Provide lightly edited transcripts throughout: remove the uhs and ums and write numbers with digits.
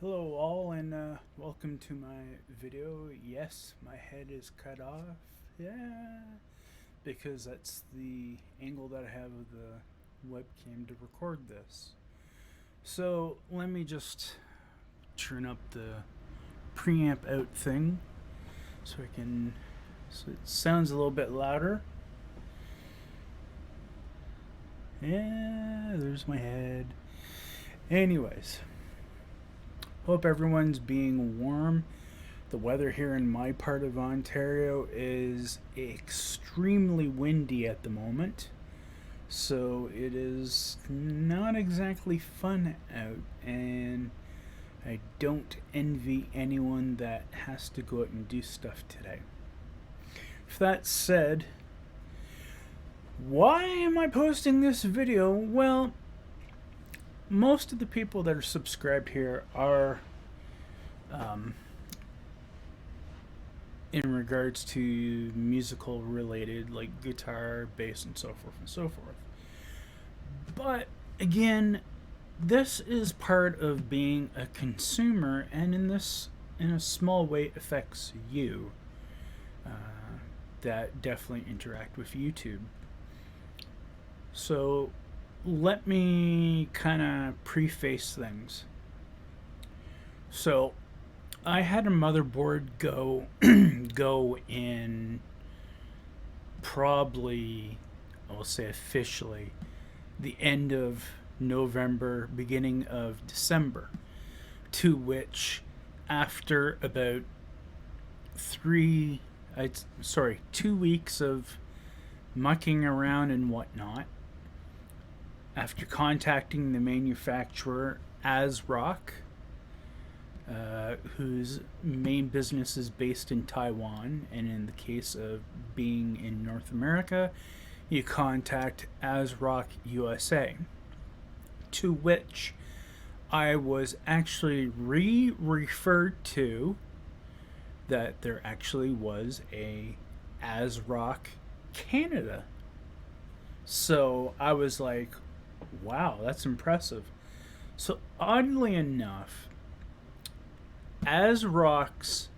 Hello all and welcome to my video. Yes, my head is cut off. Yeah, because that's the angle that I have of the webcam to record this. So let me just turn up the preamp out thing so it sounds a little bit louder. Yeah, there's my head. Anyways, hope everyone's being warm. The weather here in my part of Ontario is extremely windy at the moment, so it is not exactly fun out, and I don't envy anyone that has to go out and do stuff today. With that said, why am I posting this video? Well, most of the people that are subscribed here are in regards to musical related, like guitar, bass, and so forth and so forth. But again, this is part of being a consumer, and in a small way, affects you that definitely interact with YouTube. So let me kind of preface things. So I had a motherboard go go in probably, I will say officially, the end of November, beginning of December, to which after about 2 weeks of mucking around and whatnot, after contacting the manufacturer AsRock, whose main business is based in Taiwan, and in the case of being in North America, you contact AsRock USA, to which I was actually referred to that there actually was a AsRock Canada. So I was like, wow, that's impressive. So oddly enough, AsRock's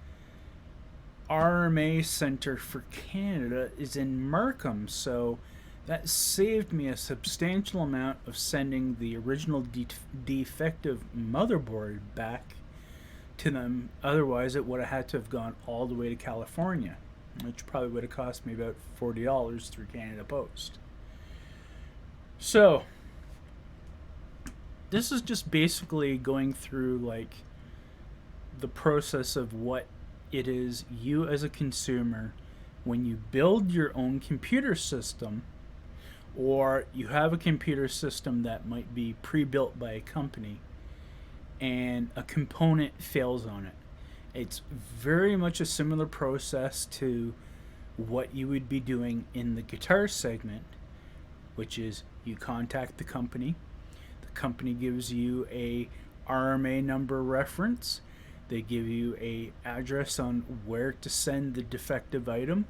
RMA Center for Canada is in Markham, so that saved me a substantial amount of sending the original defective motherboard back to them. Otherwise, it would have had to have gone all the way to California, which probably would have cost me about $40 through Canada Post. So, this is just basically going through like the process of what it is you as a consumer, when you build your own computer system, or you have a computer system that might be pre-built by a company and a component fails on it. It's very much a similar process to what you would be doing in the guitar segment, which is you contact the company gives you a RMA number reference. They give you a address on where to send the defective item,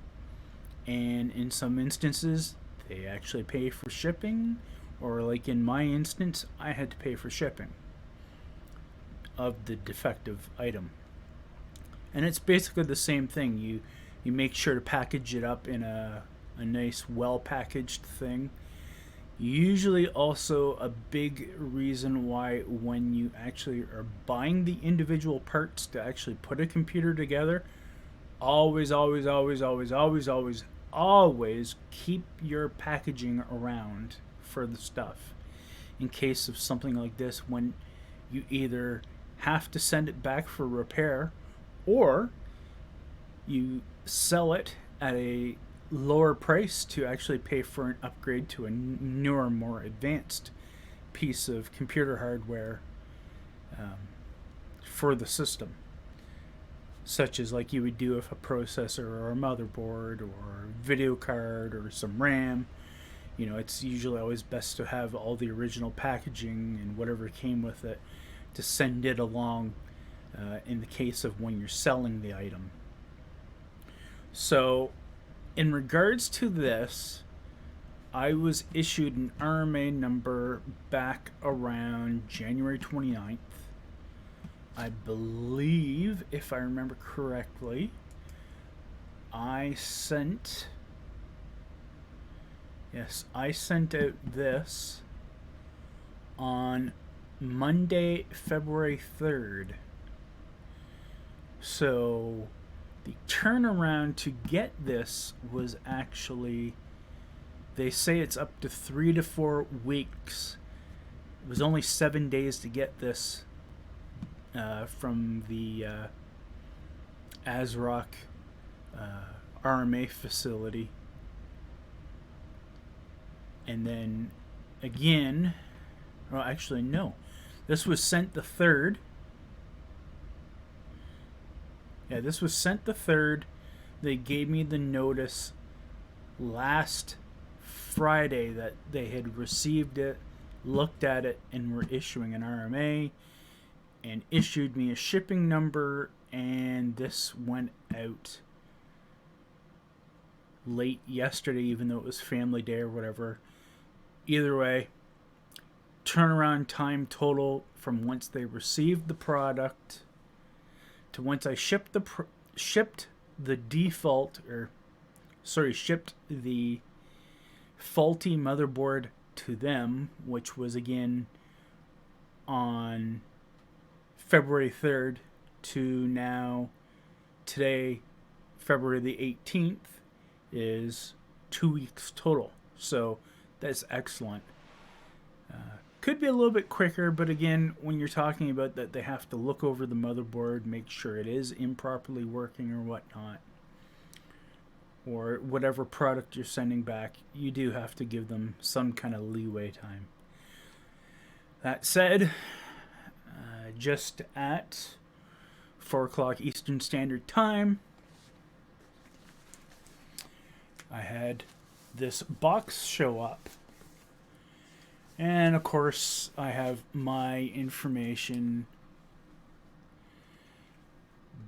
and in some instances they actually pay for shipping, or like in my instance, I had to pay for shipping of the defective item. And it's basically the same thing. You make sure to package it up in a nice, well packaged thing. Usually, also a big reason why, when you actually are buying the individual parts to actually put a computer together, always keep your packaging around for the stuff, in case of something like this, when you either have to send it back for repair, or you sell it at a lower price to actually pay for an upgrade to a newer, more advanced piece of computer hardware for the system, such as like you would do with a processor or a motherboard or a video card or some RAM. You know, it's usually always best to have all the original packaging and whatever came with it to send it along in the case of when you're selling the item. So in regards to this, I was issued an RMA number back around January 29th, I believe, if I remember correctly, I sent out this on Monday, February 3rd. So the turnaround to get this was actually, they say it's up to 3 to 4 weeks. It was only 7 days to get this from the AsRock RMA facility. And then again, well, actually, no. This was sent the 3rd. Yeah, this was sent the 3rd. They gave me the notice last Friday that they had received it, looked at it, and were issuing an RMA, and issued me a shipping number, and this went out late yesterday, even though it was family day or whatever. Either way, turnaround time total from once they received the product to once I shipped the faulty motherboard to them, which was again on February 3rd, to now today, February the 18th, is 2 weeks total. So that's excellent. Could be a little bit quicker, but again, when you're talking about that, they have to look over the motherboard, make sure it is improperly working or whatnot, or whatever product you're sending back, you do have to give them some kind of leeway time. That said, just at 4 o'clock Eastern Standard Time, I had this box show up. And of course, I have my information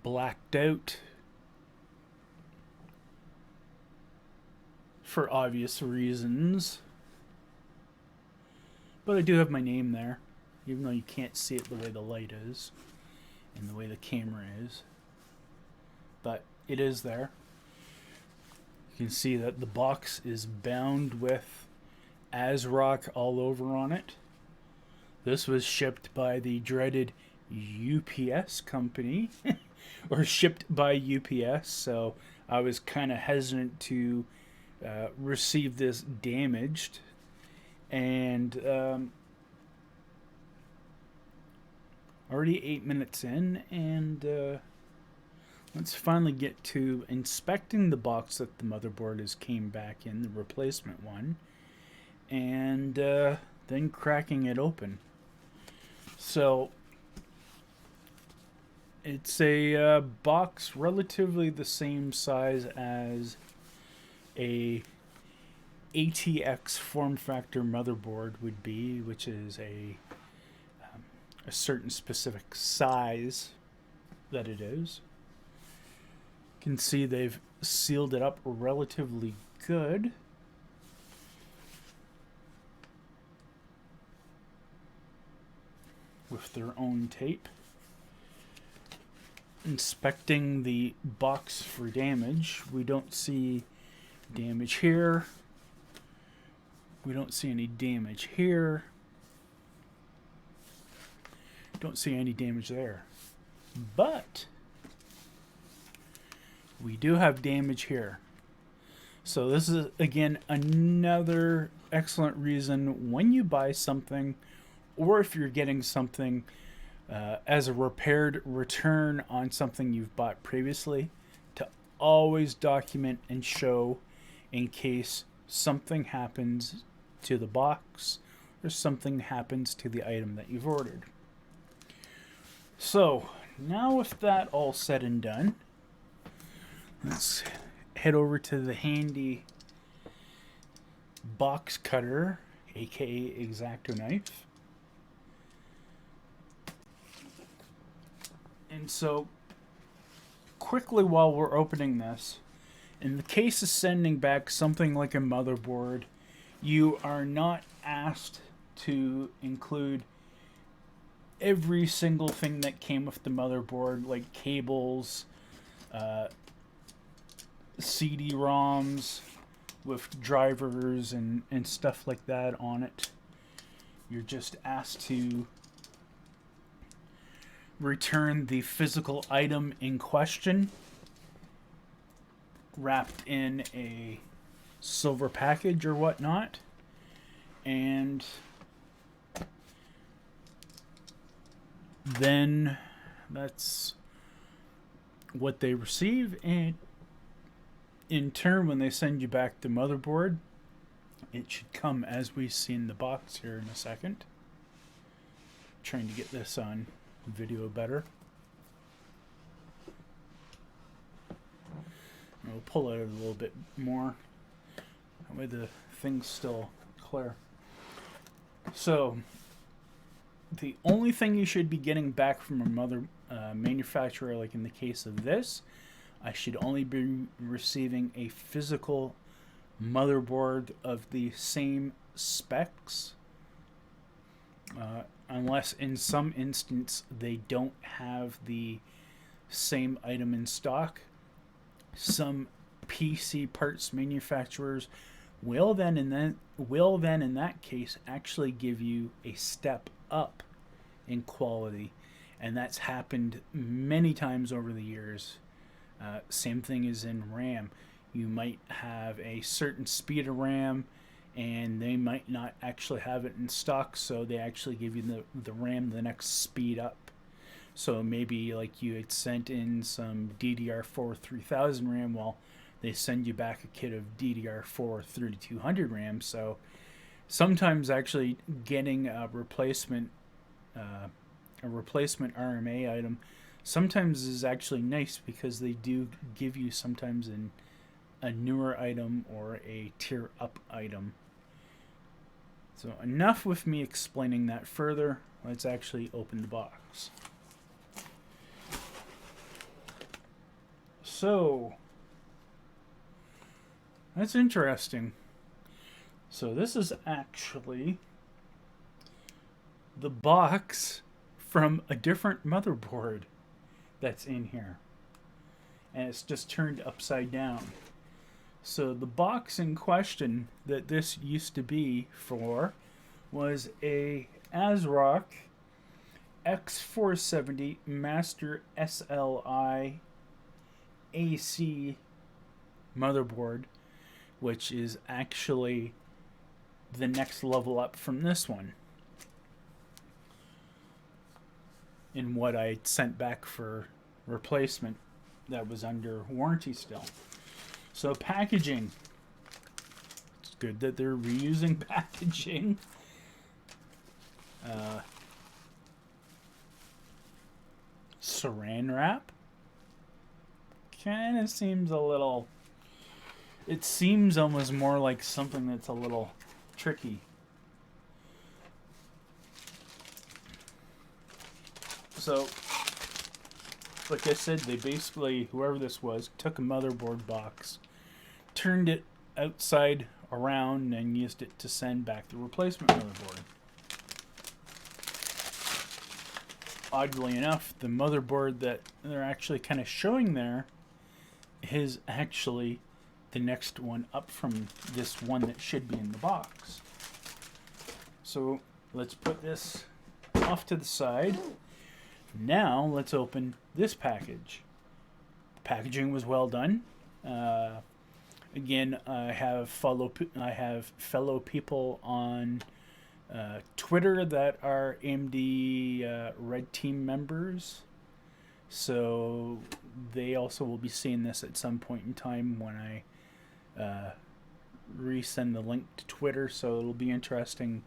blacked out for obvious reasons. But I do have my name there, even though you can't see it the way the light is and the way the camera is. But it is there. You can see that the box is bound with AsRock all over on it. This was shipped by the dreaded UPS company, or shipped by UPS, so I was kind of hesitant to receive this damaged. And already 8 minutes in, and let's finally get to inspecting the box that the motherboard has came back in, the replacement one, and then cracking it open. So it's a box relatively the same size as a ATX form factor motherboard would be, which is a certain specific size that it is. You can see they've sealed it up relatively good. With their own tape. Inspecting the box for damage, we don't see damage here. We don't see any damage here. Don't see any damage there. But we do have damage here. So this is, again, another excellent reason when you buy something, or if you're getting something as a repaired return on something you've bought previously, to always document and show in case something happens to the box or something happens to the item that you've ordered. So now with that all said and done, let's head over to the handy box cutter, aka X-Acto knife. And so, quickly while we're opening this, in the case of sending back something like a motherboard, you are not asked to include every single thing that came with the motherboard, like cables, CD-ROMs with drivers and stuff like that on it. You're just asked to return the physical item in question, wrapped in a silver package or whatnot, and then that's what they receive. And in turn, when they send you back the motherboard, it should come as we see in the box here in a second. Trying to get this on video better. We'll pull it a little bit more. That way the thing's still clear. So, the only thing you should be getting back from a manufacturer, like in the case of this, I should only be receiving a physical motherboard of the same specs, unless in some instance they don't have the same item in stock. Some PC parts manufacturers will then in that case actually give you a step up in quality, and that's happened many times over the years. Same thing is in RAM. You might have a certain speed of RAM, and they might not actually have it in stock, so they actually give you the RAM the next speed up. So maybe like you had sent in some DDR4 3000 RAM, well, they send you back a kit of DDR4 3200 RAM. So sometimes actually getting a replacement RMA item sometimes is actually nice, because they do give you sometimes a newer item or a tier up item. So enough with me explaining that further. Let's actually open the box. So that's interesting. So this is actually the box from a different motherboard that's in here, and it's just turned upside down. So the box in question that this used to be for was a AsRock X470 Master SLI AC motherboard, which is actually the next level up from this one in what I sent back for replacement that was under warranty still. So packaging, it's good that they're reusing packaging. Saran wrap kind of seems a little, it seems almost more like something that's a little tricky. So, like I said, they basically, whoever this was, took a motherboard box, turned it outside around, and used it to send back the replacement motherboard. Oddly enough, the motherboard that they're actually kind of showing there is actually the next one up from this one that should be in the box. So let's put this off to the side. Now let's open this package. Packaging was well done. Again, I have fellow people on Twitter that are AMD Red Team members, so they also will be seeing this at some point in time when I resend the link to Twitter. So it'll be interesting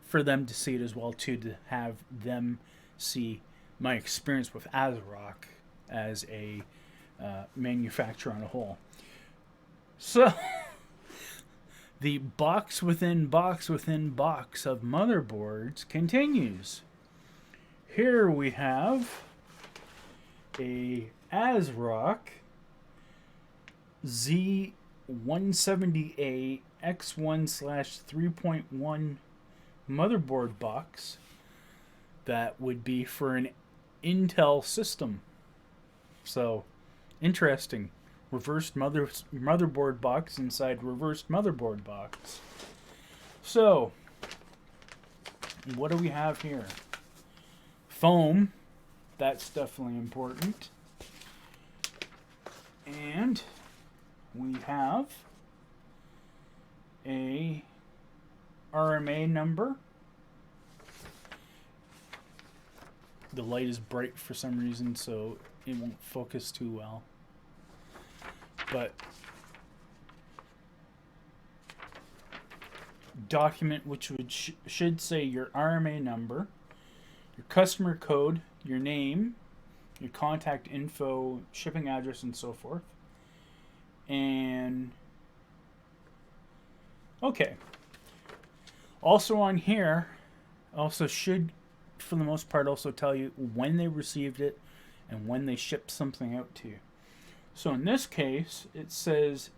for them to see it as well too, to have them see my experience with AsRock as a manufacturer on a whole. So the box within box within box of motherboards continues. Here we have a AsRock Z170A X1/3.1 motherboard box that would be for an Intel system. So, interesting. Reversed motherboard box inside reversed motherboard box. So, what do we have here? Foam. That's definitely important. And we have a RMA number. The light is bright for some reason, so it won't focus too well. But document which should say your RMA number, your customer code, your name, your contact info, shipping address, and so forth. And okay. Also on here, also should, for the most part, also tell you when they received it and when they shipped something out to you. So in this case, it says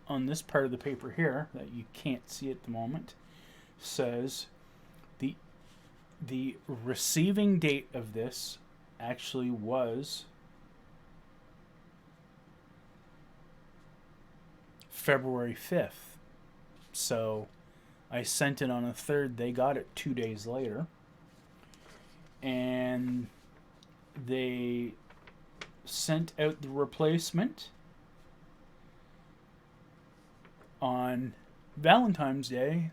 on this part of the paper here that you can't see at the moment, says the receiving date of this actually was February 5th. So I sent it on the 3rd. They got it 2 days later. And they sent out the replacement on Valentine's Day,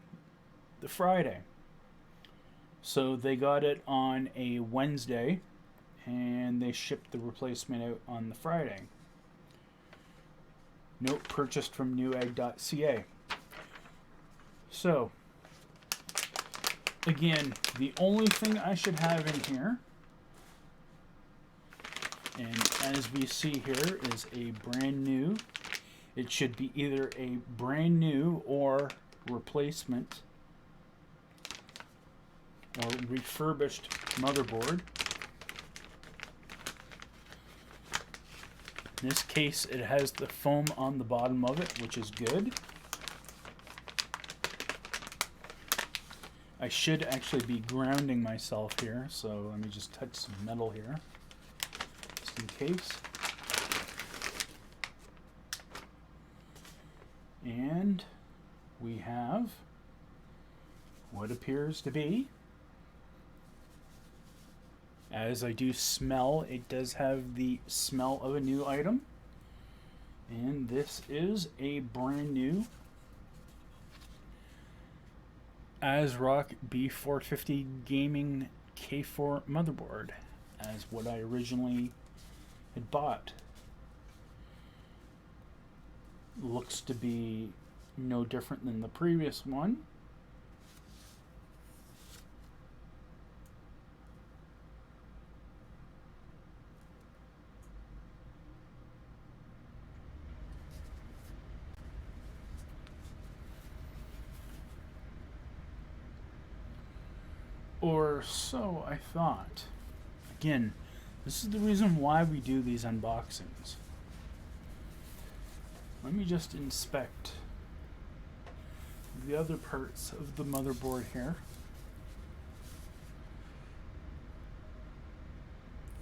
the Friday. So they got it on a Wednesday, and they shipped the replacement out on the Friday. Note purchased from newegg.ca. So, again, the only thing I should have in here, and as we see here, is a brand new. It should be either a brand new or replacement or refurbished motherboard. In this case, it has the foam on the bottom of it, which is good. I should actually be grounding myself here, so let me just touch some metal here, just in case. And we have what appears to be, as I do smell, it does have the smell of a new item. And this is a brand new AsRock B450 Gaming K4 motherboard, as what I originally had bought. Looks to be no different than the previous one. Or so I thought. Again, this is the reason why we do these unboxings. Let me just inspect the other parts of the motherboard here.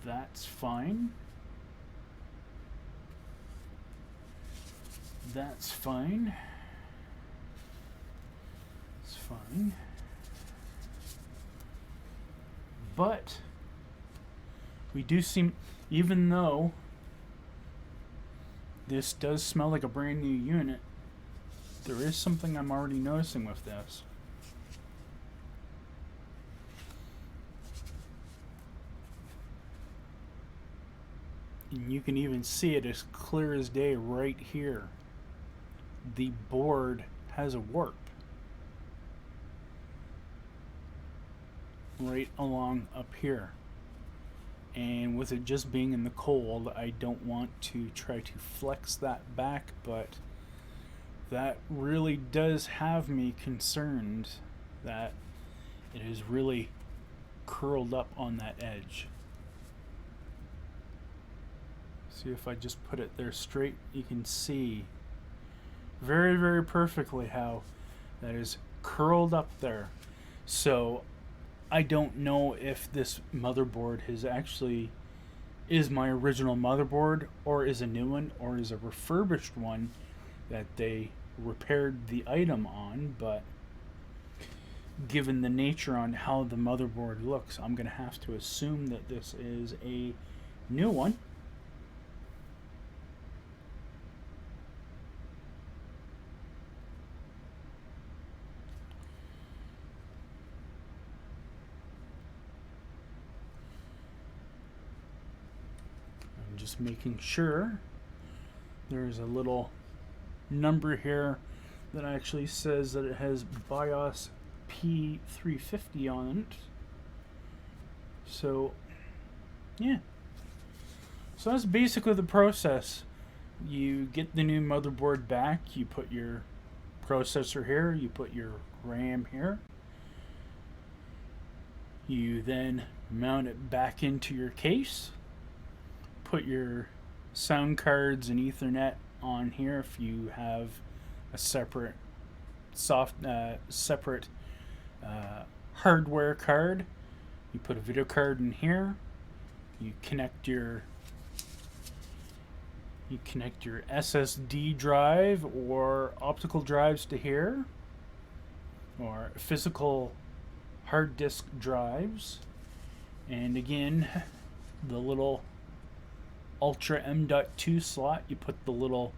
That's fine. That's fine. It's fine. But we do seem, even though this does smell like a brand new unit, there is something I'm already noticing with this. And you can even see it as clear as day right here. The board has a warp right along up here, and with it just being in the cold, I don't want to try to flex that back, but that really does have me concerned that it is really curled up on that edge. See, if I just put it there straight, you can see very, very perfectly how that is curled up there. So I don't know if this motherboard is my original motherboard, or is a new one, or is a refurbished one that they repaired the item on, but given the nature on how the motherboard looks, I'm going to have to assume that this is a new one. I'm just making sure there's a little number here that actually says that it has BIOS P350 on it. So, yeah. So that's basically the process. You get the new motherboard back, you put your processor here, you put your RAM here. You then mount it back into your case, put your sound cards and Ethernet on here if you have a separate hardware card. You put a video card in here. You connect your SSD drive or optical drives to here, or physical hard disk drives. And again, the little Ultra M.2 slot, you put the little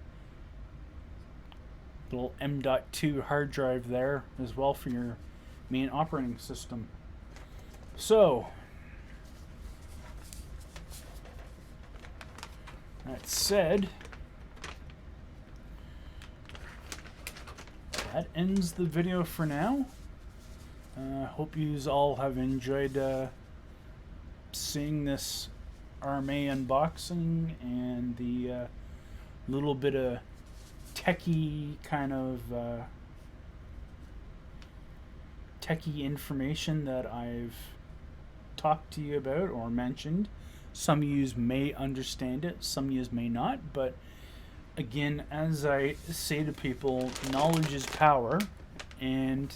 M.2 hard drive there as well for your main operating system. So, that said, that ends the video for now. Hope you all have enjoyed seeing this RMA unboxing and the little bit of techie kind of techie information that I've talked to you about or mentioned. Some of you may understand it, some of you may not, but again, as I say to people, knowledge is power, and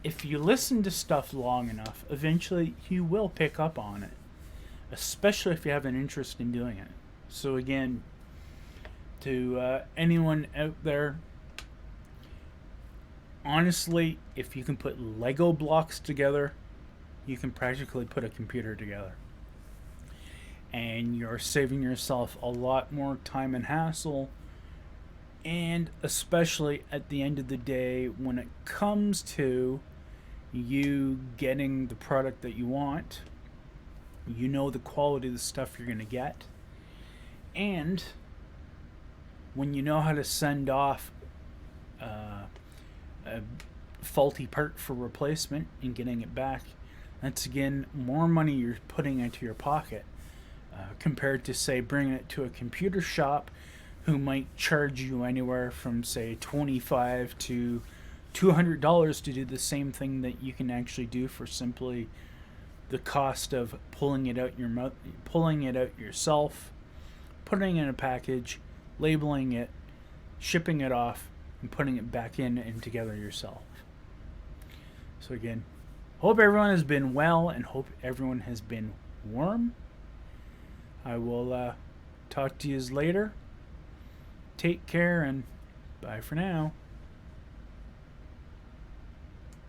if you listen to stuff long enough, eventually you will pick up on it, especially if you have an interest in doing it. So again, to anyone out there, honestly, if you can put Lego blocks together, you can practically put a computer together. And you're saving yourself a lot more time and hassle. And especially at the end of the day, when it comes to you getting the product that you want, you know the quality of the stuff you're going to get. And when you know how to send off a faulty part for replacement and getting it back, that's again more money you're putting into your pocket compared to, say, bringing it to a computer shop who might charge you anywhere from, say, $25 to $200 to do the same thing that you can actually do for simply the cost of pulling it out yourself, putting it in a package, labeling it, shipping it off, and putting it back in and together yourself. So again, hope everyone has been well and hope everyone has been warm. I will talk to you later. Take care and bye for now.